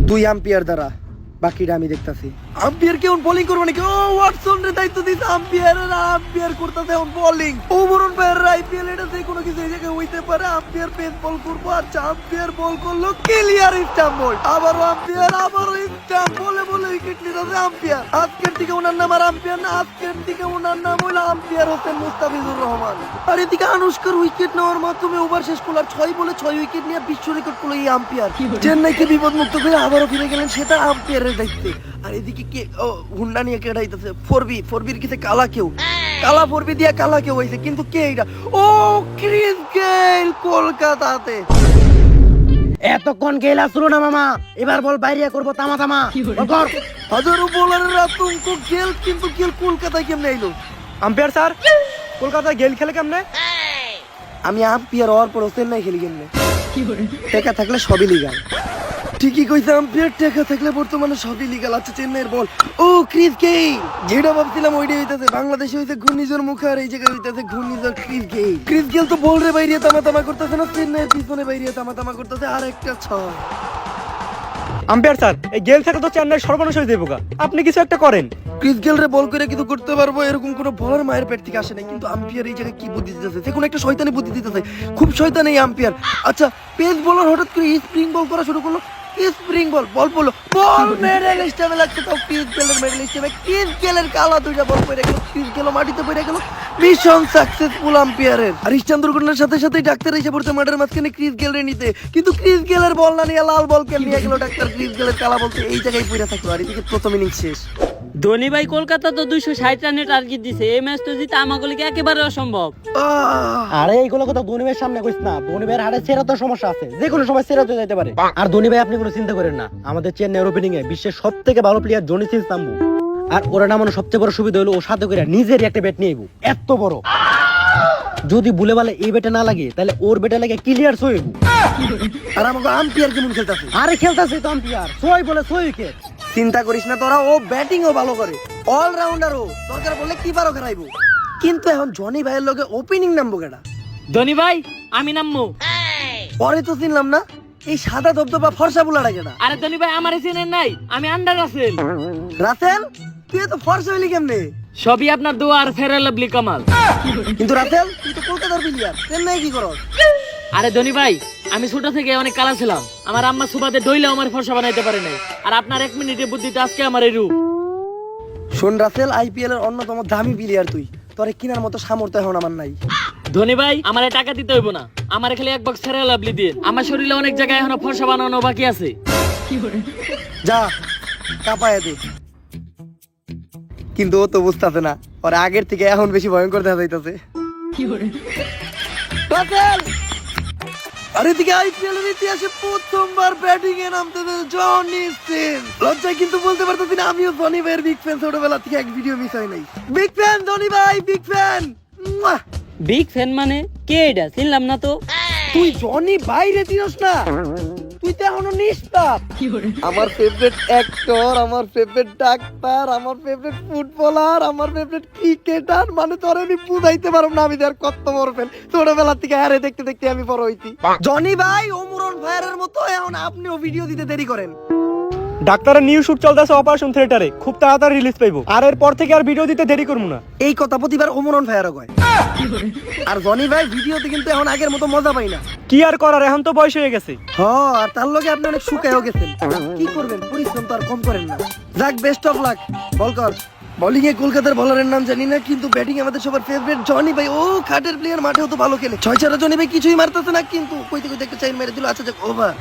2 ampere দ্বারা, বাকিটা আমি দেখতাছি। আম্পিয়ার কেমন বোলিং করবে নাকি? ও ওয়াটসন রে দায়িত্ব দিতে আম্পিয়ার করতেছে এখন বোলিং। ওমরন ভাইয়ের আইপিএল এটা যে কোনো কিছু এই জায়গায় হইতে পারে। আম্পিয়ার পেস বল করবো, আচ্ছা আম্পিয়ার বল করলো ক্লিয়ার স্টাম্প বল, আবারও স্টাম্প বলে উইকেট নিতেছে আম্পিয়ার। আজকের দিকে ওনার নাম আর আম্পিয়ার না, আজকের দিকে ওনার নাম হলো আম্পিয়ার হোসেন মুস্তাফিজুর রহমান। আর এদিকে আনুশকার উইকেট নেওয়ার মাধ্যমে ওভার শেষ করলো, 6 বলে 6 উইকেট নিয়ে বিশ্ব রেকর্ড করলো এই আম্পিয়ার। চেন্নাইকে বিপদ মুক্ত করে আবারও ফিরে গেলেন সেটা আম্পিয়ারের দায়িত্বে। আর এদিকে কে হুন্ডা নিয়ে কেটাইতেছে ফোরবির কিছু কালা ফোরবি দিয়া কালা কেউ হয়েছে, কিন্তু কে এটা? ও ক্রিস গেইল কলকাতাতে। এতক্ষণ গেল আসলো না মামা, এবার বল বাইরে করবো তামা হাজারো বোলারের আতঙ্ক গেল, কিন্তু গেল কলকাতায় কেমনে আইলো? আম্পায়ার স্যার, কলকাতায় গেল খেলে কেমনে? আমি আম্পিয়ার হওয়ার পর চেন্নাই খেলি কেমনে? টাকা থাকলে সবই লিগাল। ঠিকই কইছে আম্পিয়ার, টাকা থাকলে বর্তমানে সবই লিগাল। আচ্ছা চেন্নাইয়ের বল, ও ক্রিস গেইল, যেটা ভাবছিলাম ওইটাই হইতাছে। বাংলাদেশে হইছে ঘূর্ণিঝড় মুখে, আর এই জায়গায় হইতাছে ঘূর্ণিঝড় ক্রিস গেইল তো বল রে বাইরে তামা করতেছে না, চেন্নাইয়ের পিছনে বাইরে তামা করতেছে। আর একটা 6। আম্পায়ার স্যার, এই গেল থেকে তো চেন্নাই সর্বনাশ হয়ে যাবো, আপনি কিছু একটা করেন। ক্রিস গেল রে বল করে কিছু করতে পারবো এরকম কোনো বলার মায়ের পেট থেকে আসে নাই, কিন্তু আম্পিয়ার এই জায়গায় কি বুদ্ধি দিতেছে? যে কোনো একটা শয়তানি বুদ্ধি দিতেছে, খুব শয়তান এই আম্পিয়ার। আচ্ছা পেস বোলার হঠাৎ করে স্প্রিং বল করা শুরু করলো, স্প্রিং বল পড়লো, বল মেডেল স্টেমে লাগছে, তাও ক্রিস গেলের মেডেল স্টেমে। ক্রিস গেলের কালা 2টা বল পড়ে গেল, ক্রিস গেল মাটিতে পড়ে গেল। Mission successful আম্পিয়ারের। আর স্টান দুর্ঘটনার সাথে সাথেই ডাক্তার এসে পড়ছে মাঠের মাঝখানে ক্রিস গেলরে নিতে, কিন্তু ক্রিস গেলের বল না নিয়ে লাল বল কে নিয়ে গেল ডাক্তার। ক্রিস গেলের কালা বলতে এই জায়গায় পড়ে থাকলো। আর এদিকে প্রথম ইনিংস শেষ। ধোনি ভাই কলকাতা তো 260 রানের টার্গেট দিছে, এই ম্যাচ তো জিতে আমাগুলিকে একেবারে অসম্ভব। আরে এইগুলো কথা ধোনি ভাইয়ের সামনে কইস না, ধোনি ভাইয়ের হাড়ে সেরা তো সমস্যা আছে, যে কোনো সময় সেরা হয়ে যেতে পারে। আর ধোনি ভাই আপনি কোনো চিন্তা করেন না, আমাদের চেন্নাইয়ের ওপেনিং এ বিশ্বের সবথেকে ভালো প্লেয়ার জনি সিং সাম্বু। আর ওরা নামানোর সবচেয়ে বড় সুবিধা হলো ও সাথে করে নিজেরই একটা ব্যাট নিয়ে আইবো, এত বড়। যদি ভুলে বলে এই ব্যাটে না লাগে তাহলে ওর ব্যাটে লাগে ক্লিয়ার 6 হইবো। আর আমাকে আম্পিয়ার কেমন খেলতেছে? আরে খেলতাছে তো আম্পিয়ার, 6 বলে 6 উইকেট। চিন্তা করিস না তোরা, ও ব্যাটিংও ভালো করে, অলরাউন্ডার ও। দরকার বললে কি পারো খেলাইবো। কিন্তু এখন জনি ভাইয়ের লগে ওপেনিং নামবো কেডা? ধোনি ভাই আমি নামবো। পরে তো চিনলাম না, এই সাদা ধবধবা ফর্সা বুলাটা কেডা? আরে ধোনি ভাই আমারে চেনেন নাই, আমি আন্ডার রাসেল। রাসেল, তুই তো ফর্সা হইলি কেমনে? সবই আপনার দোয়া আর ফেরা লাভলি কামাল। কিন্তু রাসেল তুই তো কলকাতার প্লেয়ার, চেন্নাই কি করস? আরে ধোনি ভাই আমি ছোট থেকে অনেক কালা ছিলাম, আমার আম্মা সুবাদে ডইলে আমার ফর্সা বানাইতে পারে নাই, আর আপনার 1 মিনিটে বুদ্ধিতে আজকে আমার এই রূপ। শোন রাসেল, আইপিএল এর অন্যতম দামি প্লেয়ার তুই, তোরে কেনার মতো সামর্থ্য এখন আমার নাই। ধোনি ভাই আমারে টাকা দিতে হইব না, আমার খালি 1 বক্স ফেরা লাভলি দিয়ে। আমার শরীরে অনেক জায়গায় এখনো ফর্সা বানানো বাকি আছে। যা কাপায় দে। কিন্তু ও তো বুঝতেছে না, ওর আগের থেকে এখন বেশি ভয়ঙ্কর দেখা যাইতেছে। রাসেল, আরে দিকে আইপিএল এর ইতিহাসে প্রথমবার ব্যাটিং এ নামতেছে জনি সিং। লজ্জায় কিন্তু বলতে পারতেছি না, আমিও জনি ভাইয়ের বিগ ফ্যান, ছোটবেলা থেকে এক ভিডিও মিস হয় নাই। বিগ ফ্যান জনি ভাই, বিগ ফ্যান। বিগ ফ্যান মানে কে এটা? চিনলাম না তো। তুই জনি ভাইরে চিনস না? তুই তো এখনো নিষ্পাপ। আমার ফেভারিট অ্যাক্টর, আমার ফেভারিট ডাক্তার, আমার ফেভারিট ফুটবলার, আমার ফেভারিট ক্রিকেটার, মানে তোরে আমি বুঝাইতে পারব না আমি আর কত বড় ফ্যান। ছোটবেলা থেকে হারে দেখতে দেখতে আমি বড় হইছি। জনি ভাই ওমরন ভাইয়ের মতো এখন আপনিও ভিডিও দিতে দেরি করেন। ডাক্তারের নিউ শুট চলতেছে অপারেশন থিয়েটারে, খুব তাড়াতাড়ি রিলিজ পাইবো। আর এরপর থেকে আর ভিডিও দিতে দেরি করবো না। এই কথা প্রতিবার ওমরন ভাইয়েরও কয়। আর জনি ভাই ভিডিওতে কিন্তু এখন আগের মতো মজা পাই না। কি আর করার, এখন তো বয়স হয়ে গেছে। হ্যাঁ, আর তার লগে আপনি অনেক শুকায়ও গেছেন। কি করবেন, পরিশ্রম তো আর কম করেন না। যাক, বেস্ট অফ লাক। বল কর। বোলিং এ কলকাতার বলারের নাম জানি না, কিন্তু ব্যাটিং আমাদের সবার ফেভারিট জনি ভাই। ও খাটের প্লেয়ার, মাঠেও তো ভালো খেলে। 6 জনি ভাই কিছুই মারতেছে না, কিন্তু কইতে কইতে একটা চাইন মেরে দিল। আচ্ছা যাক, ওভার।